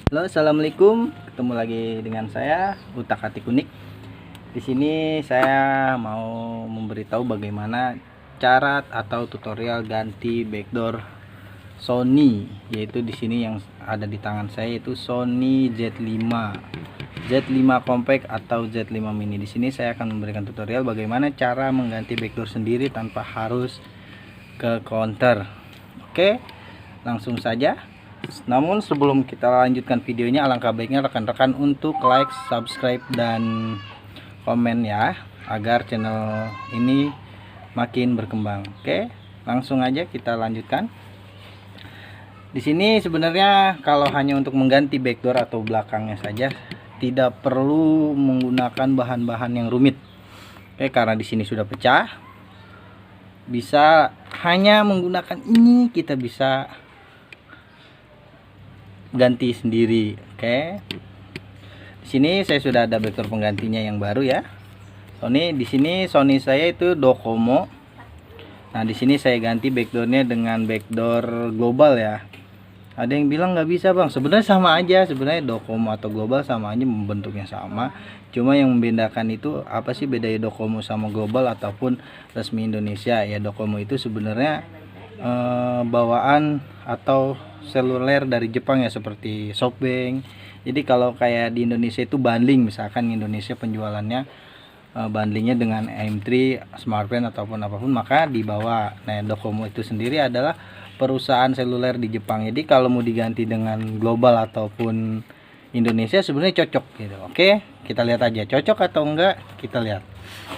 Halo, assalamualaikum. Ketemu lagi dengan saya Utak Atik Unik. Di sini saya mau memberitahu bagaimana cara atau tutorial ganti backdoor Sony, yaitu di sini yang ada di tangan saya itu Sony Z5 Compact atau Z5 Mini. Di sini saya akan memberikan tutorial bagaimana cara mengganti backdoor sendiri tanpa harus ke counter. Oke, langsung saja. Namun sebelum kita lanjutkan videonya, alangkah baiknya rekan-rekan untuk like, subscribe, dan komen ya, agar channel ini makin berkembang. Oke, langsung aja kita lanjutkan. Di sini sebenarnya kalau hanya untuk mengganti backdoor atau belakangnya saja, tidak perlu menggunakan bahan-bahan yang rumit. Oke, karena di sini sudah pecah, bisa hanya menggunakan ini kita bisa ganti sendiri. Oke, di sini saya sudah ada backdoor penggantinya yang baru ya. Di sini Sony saya itu Docomo. Nah, di sini saya ganti backdoornya dengan backdoor global ya. Ada yang bilang nggak bisa bang, sebenarnya sama aja. Sebenarnya Docomo atau global sama aja, bentuknya sama. Cuma yang membedakan itu apa sih bedanya Docomo sama global ataupun resmi Indonesia ya. Docomo itu sebenarnya bawaan atau seluler dari Jepang ya, seperti SoftBank. Jadi kalau kayak di Indonesia itu bundling, misalkan Indonesia penjualannya bundlingnya dengan M3, Smartfren ataupun apapun, maka dibawa. Nah, Docomo itu sendiri adalah perusahaan seluler di Jepang. Jadi kalau mau diganti dengan global ataupun Indonesia sebenarnya cocok gitu. Oke, kita lihat aja cocok atau enggak, kita lihat.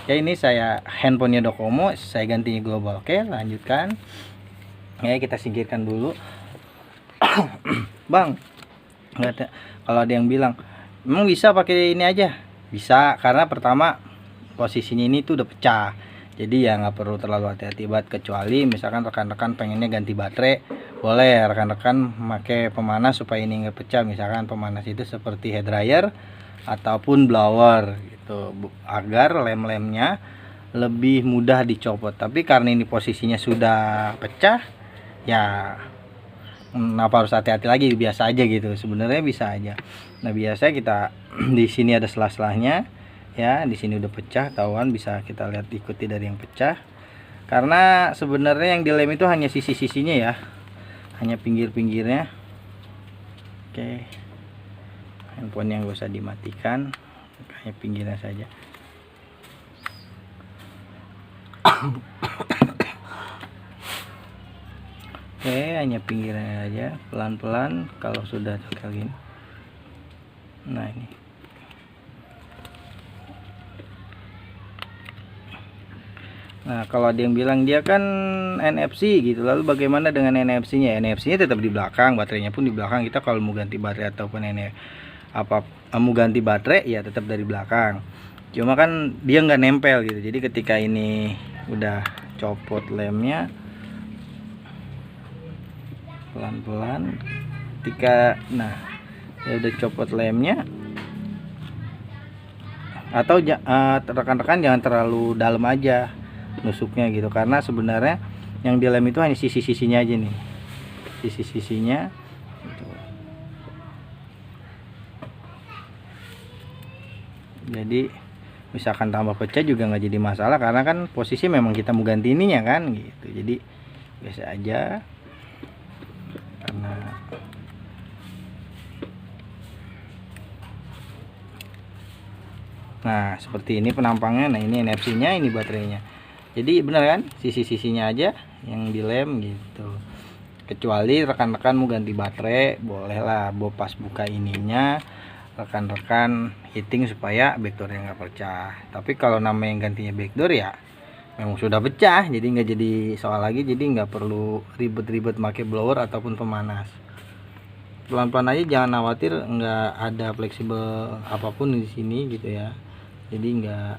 Ya, ini saya handphonenya Docomo, saya ganti global. Oke, lanjutkan. Ya, kita singkirkan dulu. Bang, nggak ada. Kalau ada yang bilang emang bisa pakai ini aja, bisa, karena pertama posisinya ini tuh udah pecah, jadi ya nggak perlu terlalu hati-hati banget. Kecuali misalkan rekan-rekan pengennya ganti baterai, boleh rekan-rekan pakai pemanas supaya ini nggak pecah. Misalkan pemanas itu seperti hair dryer ataupun blower gitu, agar lem-lemnya lebih mudah dicopot. Tapi karena ini posisinya sudah pecah, ya kenapa harus hati-hati lagi, biasa aja gitu. Sebenarnya bisa aja. Nah, biasa kita di sini ada selah-selahnya ya. Di sini udah pecah, tahuan, bisa kita lihat, ikuti dari yang pecah. Karena sebenarnya yang dilem itu hanya sisi-sisinya ya, hanya pinggir-pinggirnya. Oke, handphone yang gak usah dimatikan, hanya pinggirnya saja. Oke, hanya pinggirnya aja, pelan-pelan. Kalau sudah cocok gini, nah ini. Nah, kalau ada yang bilang dia kan NFC gitu, lalu bagaimana dengan NFC-nya? NFC-nya tetap di belakang, baterainya pun di belakang. Kita kalau mau ganti baterai ataupun mau ganti baterai ya tetap dari belakang. Cuma kan dia nggak nempel gitu. Jadi ketika ini udah copot lemnya, pelan-pelan, ketika ya udah copot lemnya, atau rekan-rekan jangan terlalu dalam aja nusuknya gitu, karena sebenarnya yang di lem itu hanya sisi-sisinya aja nih, sisi-sisinya gitu. Jadi misalkan tambah pecah juga nggak jadi masalah, karena kan posisi memang kita mau ganti ininya kan gitu. Jadi biasa aja. Nah, seperti ini penampangnya. Nah, ini NFC-nya, ini baterainya. Jadi benar kan, sisi-sisinya aja yang dilem gitu. Kecuali rekan-rekan mau ganti baterai, bolehlah pas buka ininya rekan-rekan hitting supaya backdoornya nggak pecah. Tapi kalau nama yang gantinya backdoor ya memang sudah pecah, jadi nggak jadi soal lagi. Jadi nggak perlu ribet-ribet pakai blower ataupun pemanas. Pelan-pelan aja, jangan khawatir, nggak ada fleksibel apapun di sini gitu ya. Jadi nggak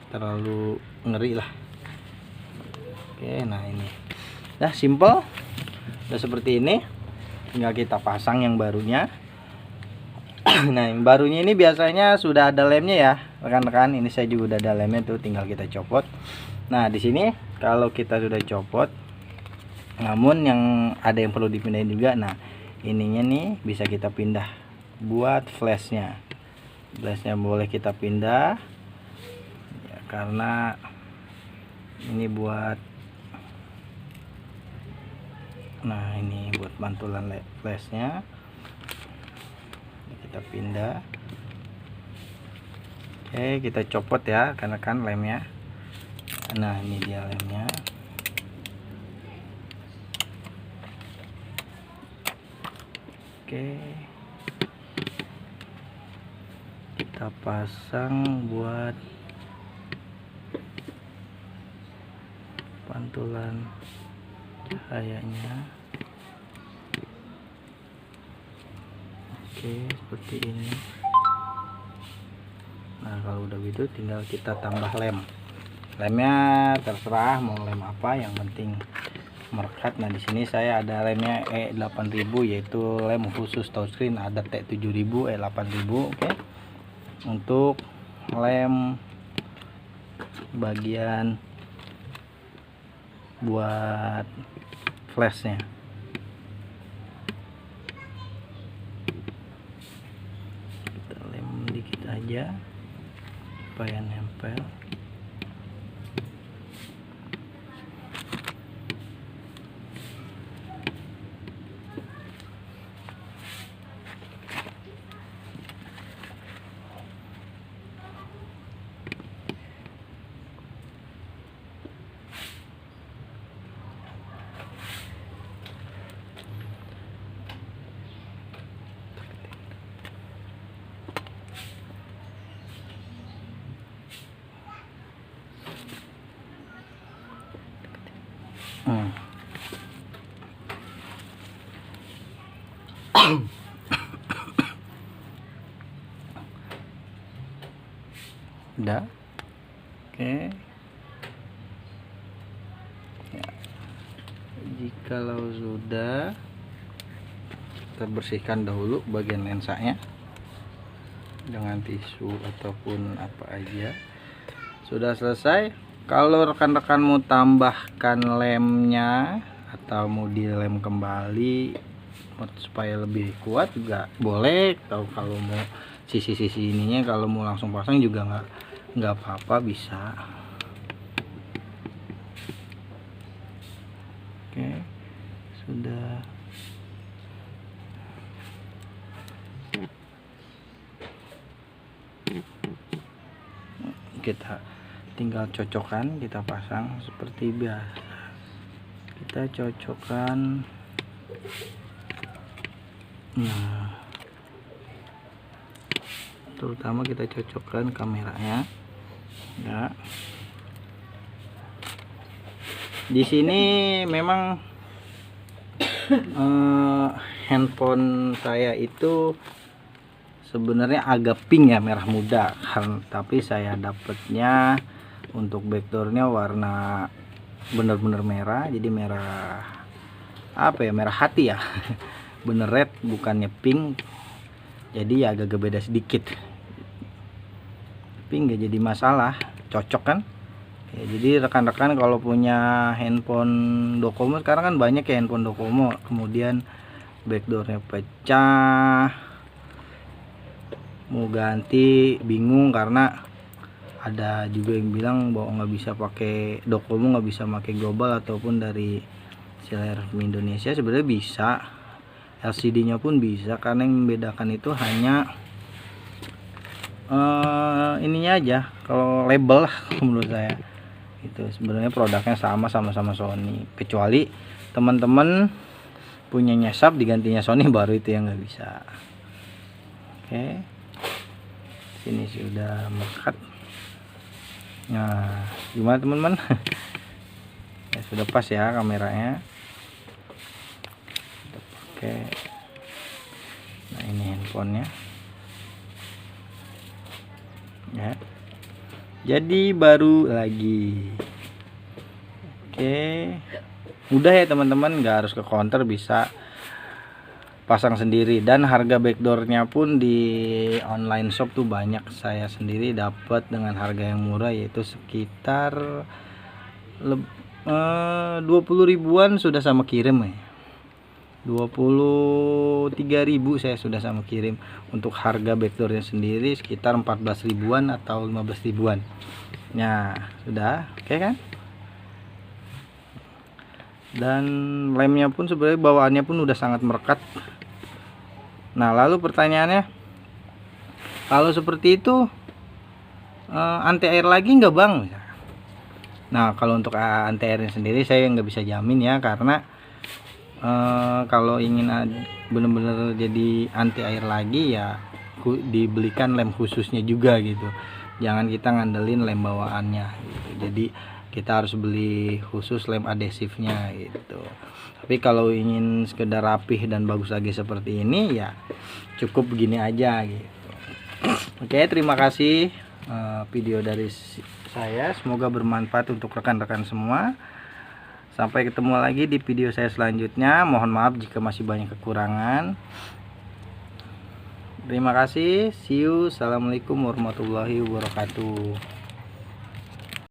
terlalu ngeri lah. Oke, nah ini udah simple, udah seperti ini. Tinggal kita pasang yang barunya. Nah, yang barunya ini biasanya sudah ada lemnya ya rekan-rekan. Ini saya juga udah ada lemnya tuh, tinggal kita copot. Nah, di sini kalau kita sudah copot, namun yang ada yang perlu dipindahin juga. Nah, ininya nih bisa kita pindah buat flashnya. Flashnya boleh kita pindah ya, karena ini buat, nah ini buat pantulan flashnya. Kita pindah. Oke, kita copot ya, karena kan lemnya. Nah ini dia lemnya. Oke, kita pasang buat pantulan cahayanya. Oke, seperti ini. Nah kalau udah gitu tinggal kita tambah lemnya, terserah mau lem apa, yang penting merekat. Nah di sini saya ada lemnya E8000, yaitu lem khusus touchscreen. Ada T7000, E8000. Oke, untuk lem bagian buat flashnya. Kita lem dikit aja supaya nempel. Udah. Oke ya, jikalau sudah, kita bersihkan dahulu bagian lensanya dengan tisu ataupun apa aja. Sudah selesai. Kalau rekan-rekan mau tambahkan lemnya atau mau dilem kembali supaya lebih kuat juga boleh. Atau kalau mau sisi-sisi ininya, kalau mau langsung pasang juga nggak apa-apa, bisa. Oke, sudah. Kita tinggal cocokkan, kita pasang seperti biasa. Kita cocokkan. Nah, terutama kita cocokkan kameranya ya. Di sini memang handphone saya itu sebenarnya agak pink ya, merah muda kan, tapi saya dapatnya untuk backdoornya warna bener-bener merah, jadi merah apa ya, merah hati ya. Bener red, bukannya pink, jadi agak beda sedikit. Tapi nggak jadi masalah, cocok kan ya. Jadi rekan-rekan kalau punya handphone Docomo, sekarang kan banyak ya handphone Docomo, kemudian backdoornya pecah, mau ganti bingung, karena ada juga yang bilang bahwa nggak bisa pakai Docomo, nggak bisa pakai global ataupun dari seller Indonesia. Sebenarnya bisa, LCD nya pun bisa, karena yang membedakan itu hanya ininya aja, kalau label lah menurut saya. Itu sebenarnya produknya sama-sama Sony, kecuali teman-teman punyanya Sharp digantinya Sony, baru itu yang nggak bisa. Oke, sini sudah melekat. Nah gimana teman-teman? Ya, sudah pas ya kameranya. Oke, nah ini handphonenya ya, jadi baru lagi. Oke, mudah ya teman-teman, nggak harus ke counter, bisa pasang sendiri. Dan harga backdoornya pun di online shop tuh banyak, saya sendiri dapat dengan harga yang murah, yaitu sekitar 20 ribuan sudah sama kirim ya. 23.000 saya sudah sama kirim. Untuk harga backdoornya sendiri sekitar 14 ribuan atau 15 ribuan. Nah, sudah oke kan? Dan lemnya pun sebenarnya bawaannya pun udah sangat merekat. Nah, lalu pertanyaannya, kalau seperti itu anti air lagi nggak bang? Nah, kalau untuk anti airnya sendiri saya nggak bisa jamin ya, karena kalau ingin bener-bener jadi anti air lagi ya dibelikan lem khususnya juga gitu. Jangan kita ngandelin lem bawaannya gitu. Jadi kita harus beli khusus lem adhesifnya gitu. Tapi kalau ingin sekedar rapih dan bagus lagi seperti ini ya cukup begini aja gitu. Oke, terima kasih video dari saya, semoga bermanfaat untuk rekan-rekan semua. Sampai ketemu lagi di video saya selanjutnya. Mohon maaf jika masih banyak kekurangan. Terima kasih. See you. Assalamualaikum warahmatullahi wabarakatuh.